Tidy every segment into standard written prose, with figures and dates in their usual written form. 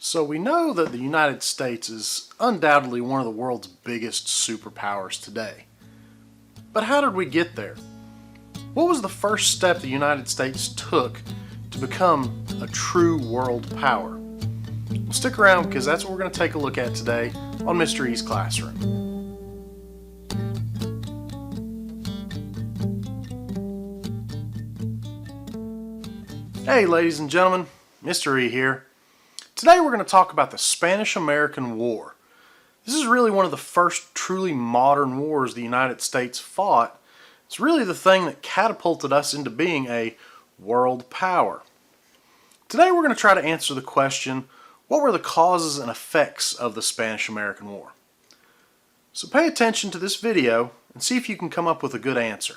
So we know that the United States is undoubtedly one of the world's biggest superpowers today. But how did we get there? What was the first step the United States took to become a true world power? Well, stick around because that's what we're going to take a look at today on Mr. E's Classroom. Hey ladies and gentlemen, Mr. E here. Today we're going to talk about the Spanish-American War. This is really one of the first truly modern wars the United States fought. It's really the thing that catapulted us into being a world power. Today we're going to try to answer the question, what were the causes and effects of the Spanish-American War? So pay attention to this video and see if you can come up with a good answer.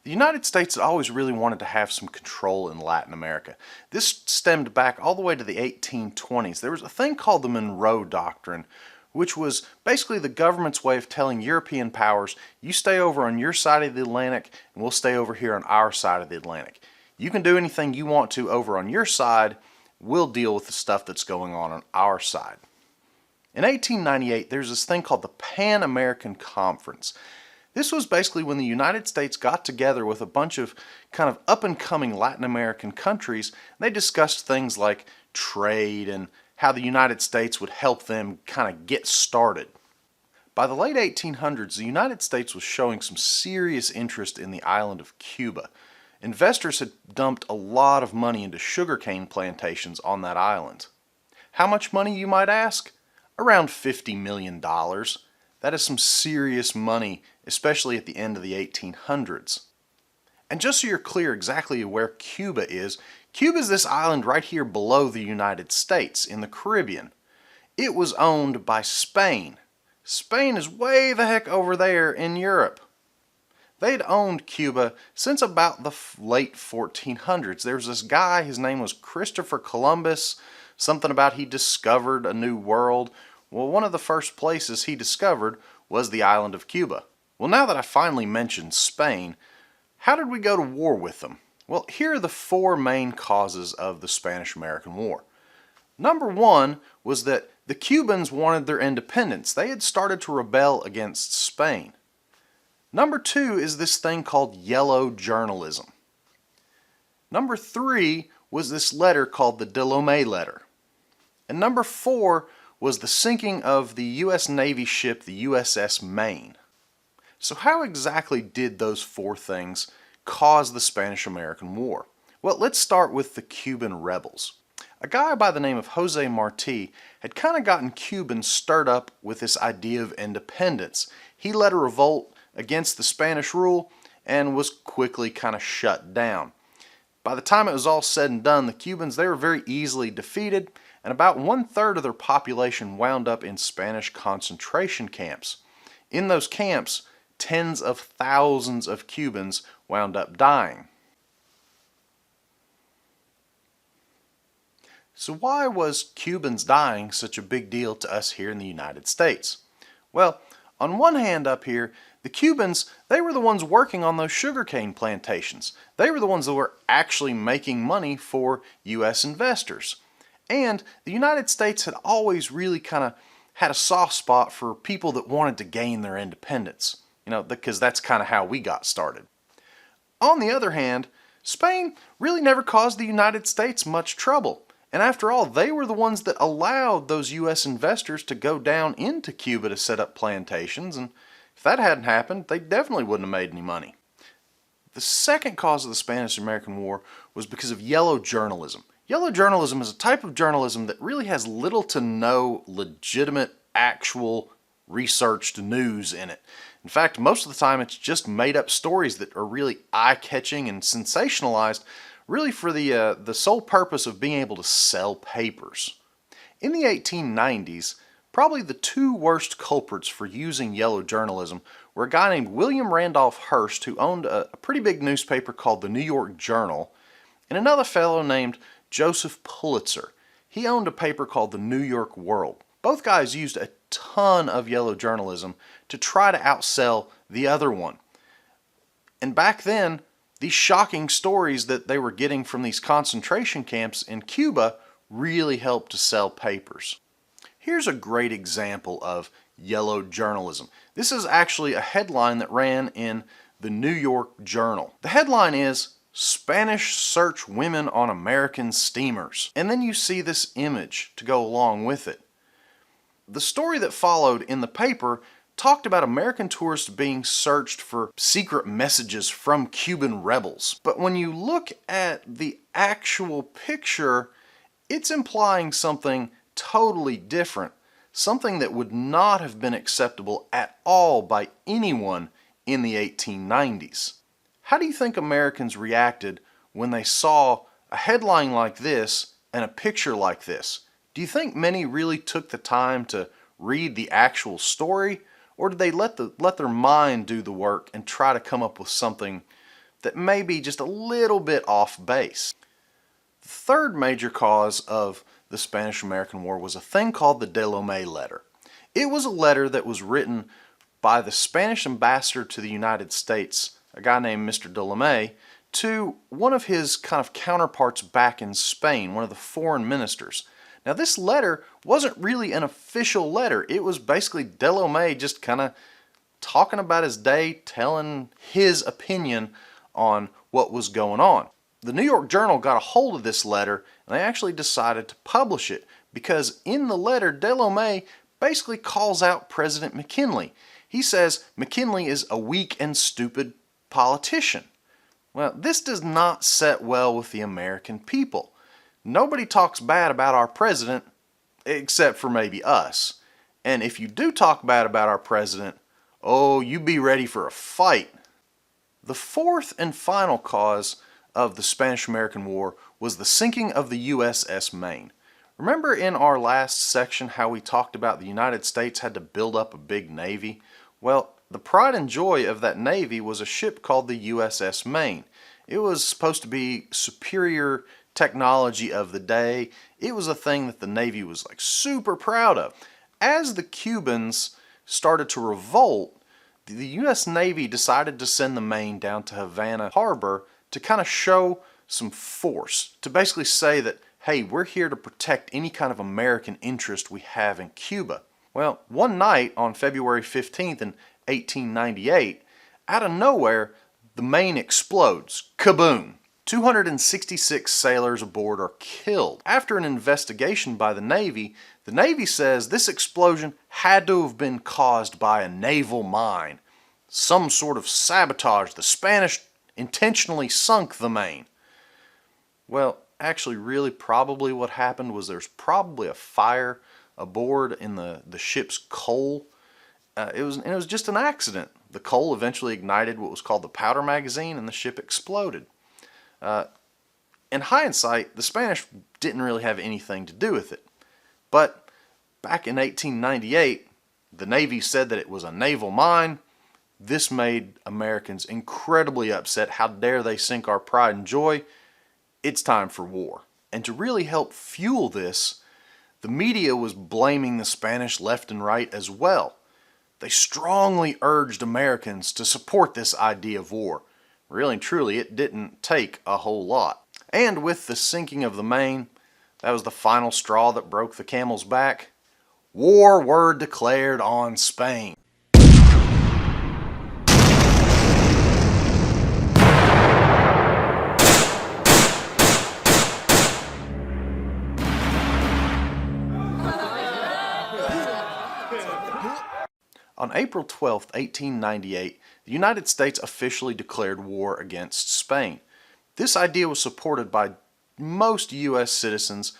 The United States had always really wanted to have some control in Latin America. This stemmed back all the way to the 1820s. There was a thing called the Monroe Doctrine, which was basically the government's way of telling European powers, you stay over on your side of the Atlantic and we'll stay over here on our side of the Atlantic. You can do anything you want to over on your side, we'll deal with the stuff that's going on our side. In 1898, there's this thing called the Pan-American Conference. This was basically when the United States got together with a bunch of kind of up-and-coming Latin American countries. They discussed things like trade and how the United States would help them kind of get started. By the late 1800s, the United States was showing some serious interest in the island of Cuba. Investors had dumped a lot of money into sugarcane plantations on that island. How much money, you might ask? Around $50 million. That is some serious money, especially at the end of the 1800s. And just so you're clear exactly where Cuba is this island right here below the United States in the Caribbean. It was owned by Spain. Spain is way the heck over there in Europe. They'd owned Cuba since about the late 1400s. There was this guy, his name was Christopher Columbus, something about he discovered a new world. Well, one of the first places he discovered was the island of Cuba. Well, now that I finally mentioned Spain, how did we go to war with them? Well, here are the four main causes of the Spanish-American War. Number one was that the Cubans wanted their independence. They had started to rebel against Spain. Number two is this thing called yellow journalism. Number three was this letter called the Delhomme letter. And number four was the sinking of the U.S. Navy ship, the USS Maine. So how exactly did those four things cause the Spanish-American War? Well, let's start with the Cuban rebels. A guy by the name of Jose Marti had kind of gotten Cubans stirred up with this idea of independence. He led a revolt against the Spanish rule and was quickly kind of shut down. By the time it was all said and done, the Cubans, they were very easily defeated, and about 1/3 of their population wound up in Spanish concentration camps. In those camps, tens of thousands of Cubans wound up dying. So why was Cubans dying such a big deal to us here in the United States? Well, on one hand up here, the Cubans, they were the ones working on those sugarcane plantations. They were the ones that were actually making money for U.S. investors. And the United States had always really kind of had a soft spot for people that wanted to gain their independence. You know, because that's kind of how we got started. On the other hand, Spain really never caused the United States much trouble. And after all, they were the ones that allowed those U.S. investors to go down into Cuba to set up plantations. And if that hadn't happened, they definitely wouldn't have made any money. The second cause of the Spanish-American War was because of yellow journalism. Yellow journalism is a type of journalism that really has little to no legitimate, actual, researched news in it. In fact, most of the time it's just made-up stories that are really eye-catching and sensationalized, really for the sole purpose of being able to sell papers. In the 1890s, probably the two worst culprits for using yellow journalism were a guy named William Randolph Hearst, who owned a pretty big newspaper called the New York Journal, and another fellow named Joseph Pulitzer. He owned a paper called the New York World. Both guys used a ton of yellow journalism to try to outsell the other one. And back then, these shocking stories that they were getting from these concentration camps in Cuba really helped to sell papers. Here's a great example of yellow journalism. This is actually a headline that ran in the New York Journal. The headline is, "Spanish search women on American steamers." And then you see this image to go along with it. The story that followed in the paper talked about American tourists being searched for secret messages from Cuban rebels. But when you look at the actual picture, it's implying something totally different, something that would not have been acceptable at all by anyone in the 1890s. How do you think Americans reacted when they saw a headline like this and a picture like this? Do you think many really took the time to read the actual story, or did they let their mind do the work and try to come up with something that may be just a little bit off base? The third major cause of the Spanish-American War was a thing called the Delhomme letter. It was a letter that was written by the Spanish ambassador to the United States, a guy named Mr. Delhomme, to one of his kind of counterparts back in Spain, one of the foreign ministers. Now, this letter wasn't really an official letter. It was basically Delhomme just kind of talking about his day, telling his opinion on what was going on. The New York Journal got a hold of this letter, and they actually decided to publish it because in the letter, Delhomme basically calls out President McKinley. He says McKinley is a weak and stupid politician. Well, this does not set well with the American people. Nobody talks bad about our president except for maybe us. And if you do talk bad about our president, oh, you be ready for a fight. The fourth and final cause of the Spanish-American War was the sinking of the USS Maine. Remember in our last section how we talked about the United States had to build up a big navy? Well, the pride and joy of that navy was a ship called the USS Maine. It was supposed to be superior technology of the day. It was a thing that the Navy was like super proud of. As the Cubans started to revolt, the U.S. Navy decided to send the Maine down to Havana Harbor to kind of show some force, to basically say that, hey, we're here to protect any kind of American interest we have in Cuba. Well, one night on February 15th in 1898, out of nowhere, the Maine explodes. Kaboom! 266 sailors aboard are killed. After an investigation by the Navy says this explosion had to have been caused by a naval mine. Some sort of sabotage. The Spanish intentionally sunk the Maine. Well, actually, really probably what happened was there's probably a fire aboard in the ship's coal. It was just an accident. The coal eventually ignited what was called the powder magazine and the ship exploded. In hindsight, the Spanish didn't really have anything to do with it. But back in 1898, the Navy said that it was a naval mine. This made Americans incredibly upset. How dare they sink our pride and joy? It's time for war. And to really help fuel this, the media was blaming the Spanish left and right as well. They strongly urged Americans to support this idea of war. Really and truly, it didn't take a whole lot. And with the sinking of the Maine, that was the final straw that broke the camel's back. War were declared on Spain. On April 12, 1898, the United States officially declared war against Spain. This idea was supported by most U.S. citizens,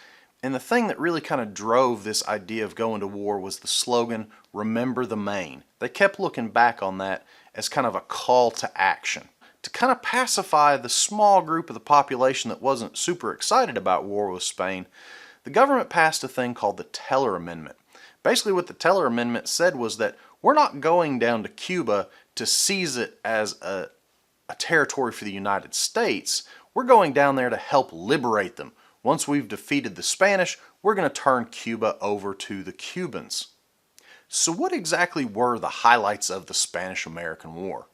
and the thing that really kind of drove this idea of going to war was the slogan, "Remember the Maine." They kept looking back on that as kind of a call to action. To kind of pacify the small group of the population that wasn't super excited about war with Spain, the government passed a thing called the Teller Amendment. Basically what the Teller Amendment said was that we're not going down to Cuba to seize it as a territory for the United States. We're going down there to help liberate them. Once we've defeated the Spanish, we're going to turn Cuba over to the Cubans. So what exactly were the highlights of the Spanish-American War?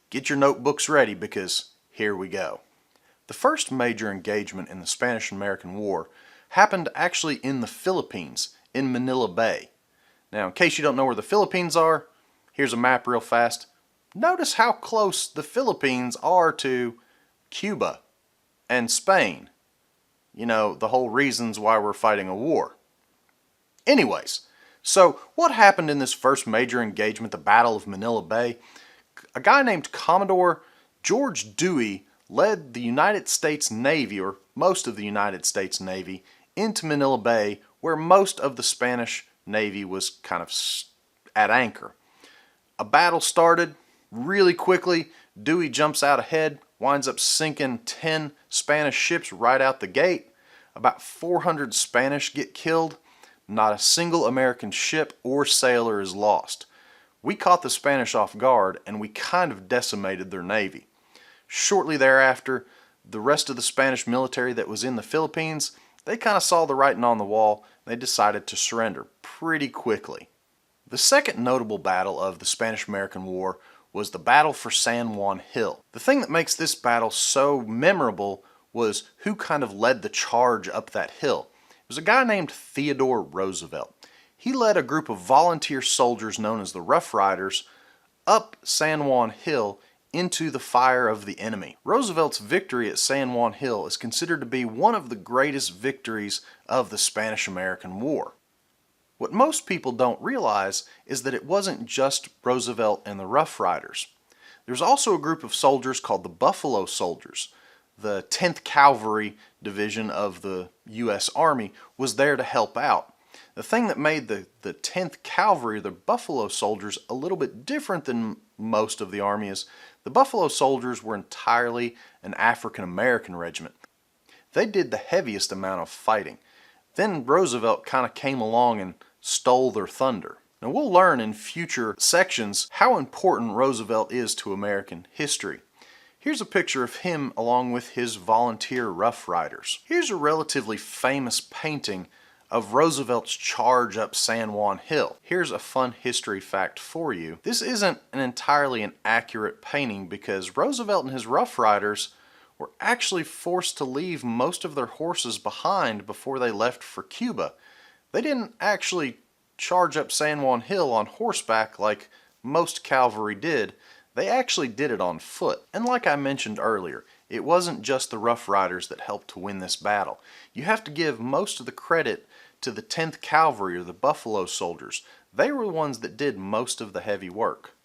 Get your notebooks ready because here we go. The first major engagement in the Spanish-American War happened actually in the Philippines, in Manila Bay. Now, in case you don't know where the Philippines are, here's a map real fast. Notice how close the Philippines are to Cuba and Spain. You know, the whole reasons why we're fighting a war. Anyways, so what happened in this first major engagement, the Battle of Manila Bay? A guy named Commodore George Dewey led the United States Navy, or most of the United States Navy, into Manila Bay, where most of the Spanish Navy was kind of at anchor. A battle started really quickly. Dewey jumps out ahead, winds up sinking 10 Spanish ships right out the gate. About 400 Spanish get killed. Not a single American ship or sailor is lost. We caught the Spanish off guard, and we kind of decimated their navy. Shortly thereafter, the rest of the Spanish military that was in the Philippines, they kind of saw the writing on the wall. They decided to surrender pretty quickly. The second notable battle of the Spanish-American War was the battle for San Juan Hill. The thing that makes this battle so memorable was who kind of led the charge up that hill. It was a guy named Theodore Roosevelt. He led a group of volunteer soldiers known as the Rough Riders up San Juan Hill into the fire of the enemy. Roosevelt's victory at San Juan Hill is considered to be one of the greatest victories of the Spanish-American War. What most people don't realize is that it wasn't just Roosevelt and the Rough Riders. There's also a group of soldiers called the Buffalo Soldiers. The 10th Cavalry Division of the U.S. Army was there to help out. The thing that made the 10th Cavalry, the Buffalo Soldiers, a little bit different than most of the Army is the Buffalo Soldiers were entirely an African American regiment. They did the heaviest amount of fighting. Then Roosevelt kind of came along and stole their thunder. Now we'll learn in future sections how important Roosevelt is to American history. Here's a picture of him along with his volunteer Rough Riders. Here's a relatively famous painting of Roosevelt's charge up San Juan Hill. Here's a fun history fact for you. This isn't entirely an accurate painting because Roosevelt and his Rough Riders were actually forced to leave most of their horses behind before they left for Cuba. They didn't actually charge up San Juan Hill on horseback like most cavalry did. They actually did it on foot. And like I mentioned earlier, it wasn't just the Rough Riders that helped to win this battle. You have to give most of the credit to the 10th Cavalry or the Buffalo Soldiers. They were the ones that did most of the heavy work.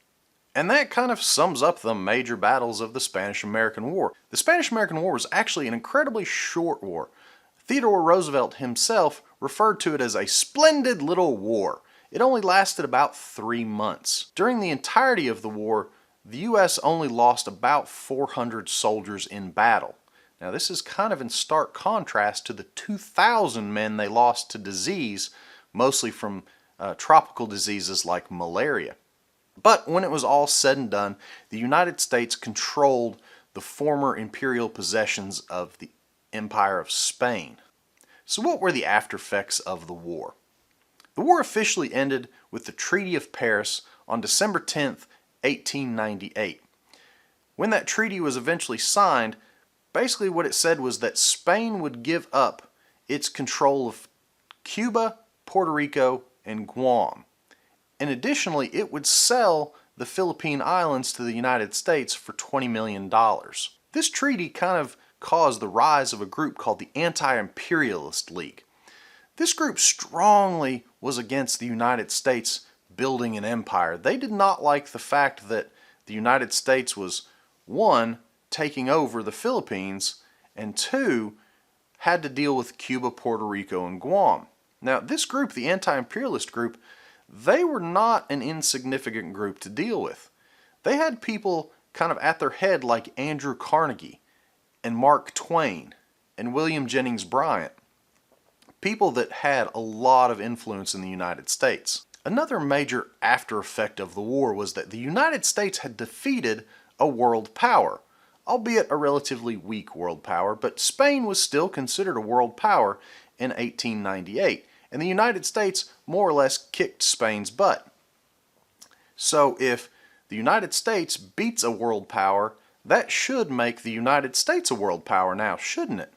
And that kind of sums up the major battles of the Spanish-American War. The Spanish-American War was actually an incredibly short war. Theodore Roosevelt himself referred to it as a splendid little war. It only lasted about 3 months. During the entirety of the war, the U.S. only lost about 400 soldiers in battle. Now this is kind of in stark contrast to the 2,000 men they lost to disease, mostly from tropical diseases like malaria. But when it was all said and done, the United States controlled the former imperial possessions of the Empire of Spain. So what were the after effects of the war? The war officially ended with the Treaty of Paris on December 10th, 1898. When that treaty was eventually signed, basically what it said was that Spain would give up its control of Cuba, Puerto Rico, and Guam. And additionally, it would sell the Philippine Islands to the United States for $20 million. This treaty kind of caused the rise of a group called the Anti-Imperialist League. This group strongly was against the United States building an empire. They did not like the fact that the United States was, one, taking over the Philippines, and two, had to deal with Cuba, Puerto Rico, and Guam. Now, this group, the anti-imperialist group, they were not an insignificant group to deal with. They had people kind of at their head like Andrew Carnegie and Mark Twain and William Jennings Bryan. People that had a lot of influence in the United States. Another major after effect of the war was that the United States had defeated a world power, albeit a relatively weak world power, but Spain was still considered a world power in 1898, and the United States more or less kicked Spain's butt. So if the United States beats a world power, that should make the United States a world power now, shouldn't it?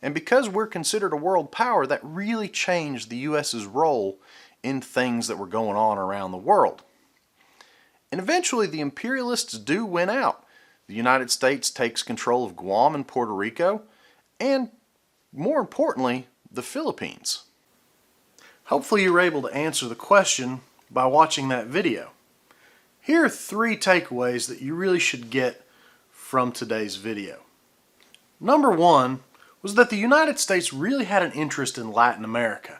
And because we're considered a world power, that really changed the US's role in things that were going on around the world. And eventually the imperialists do win out. The United States takes control of Guam and Puerto Rico, and more importantly, the Philippines. Hopefully you were able to answer the question by watching that video. Here are 3 takeaways that you really should get from today's video. Number 1 was that the United States really had an interest in Latin America,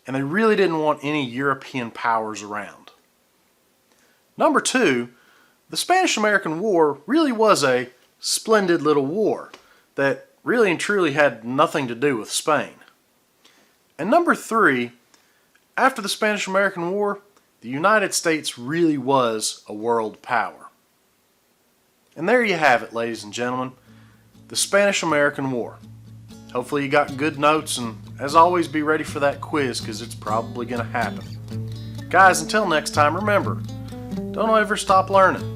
and they really didn't want any European powers around. Number 2, the Spanish-American War really was a splendid little war that really and truly had nothing to do with Spain. And number 3, after the Spanish-American War, the United States really was a world power. And there you have it, ladies and gentlemen, the Spanish-American War. Hopefully you got good notes, and as always, be ready for that quiz because it's probably going to happen. Guys, until next time, remember, don't ever stop learning.